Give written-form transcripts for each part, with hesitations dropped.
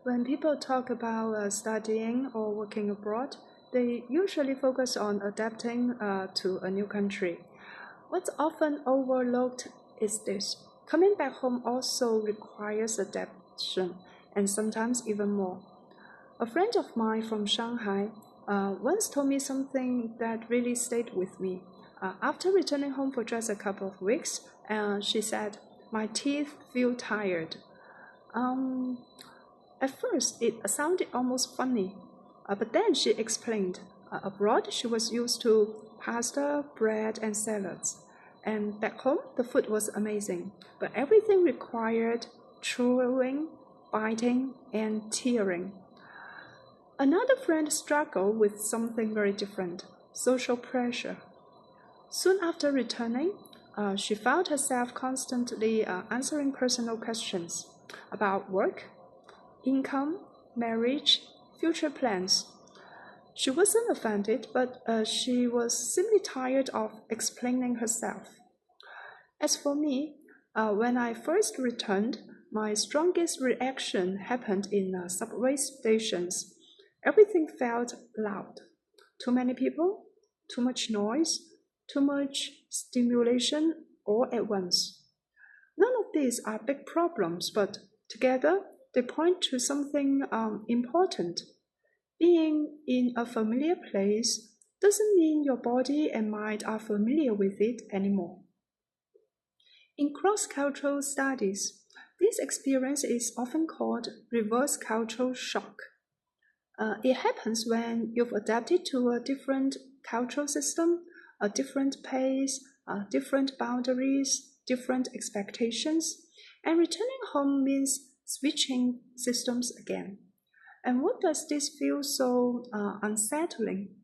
When people talk about studying or working abroad, they usually focus on adapting to a new country. What's often overlooked is this: coming back home also requires adaptation, and sometimes even more. A friend of mine from Shanghai once told me something that really stayed with me. After returning home for just a couple of weeks, she said, "My teeth feel tired." Um, at first, it sounded almost funny, but then she explained. Abroad, she was used to pasta, bread, and salads. And back home, the food was amazing, but everything required chewing, biting, and tearing. Another friend struggled with something very different: social pressure. Soon after returning, she found herself constantly answering personal questions about work, income, marriage, future plans. She wasn't offended, but she was simply tired of explaining herself. As for me, when I first returned, my strongest reaction happened in subway stations. Everything felt loud. Too many people, too much noise, too much stimulation all at once. None of these are big problems, but together they point to something important. Being in a familiar place doesn't mean your body and mind are familiar with it anymore. In cross-cultural studies, this experience is often called reverse cultural shock. It happens when you've adapted to a different cultural system, a different pace, different boundaries, different expectations, and returning home means switching systems again. And what does this feel so unsettling?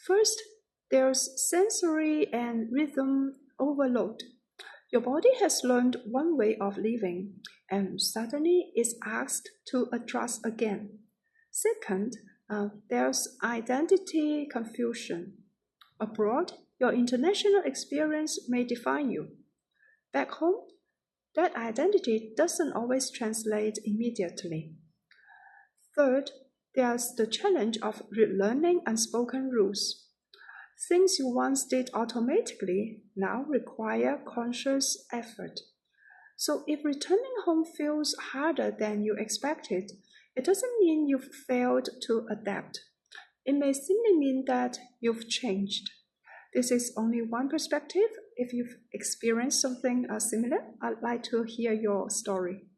First, there's sensory and rhythm overload. Your body has learned one way of living and suddenly is asked to adjust again. Second, there's identity confusion. Abroad, your international experience may define you. Back home, that identity doesn't always translate immediately. Third, there's the challenge of relearning unspoken rules. Things you once did automatically now require conscious effort. So if returning home feels harder than you expected, it doesn't mean you've failed to adapt. It may simply mean that you've changed. This is only one perspective. If you've experienced something similar, I'd like to hear your story.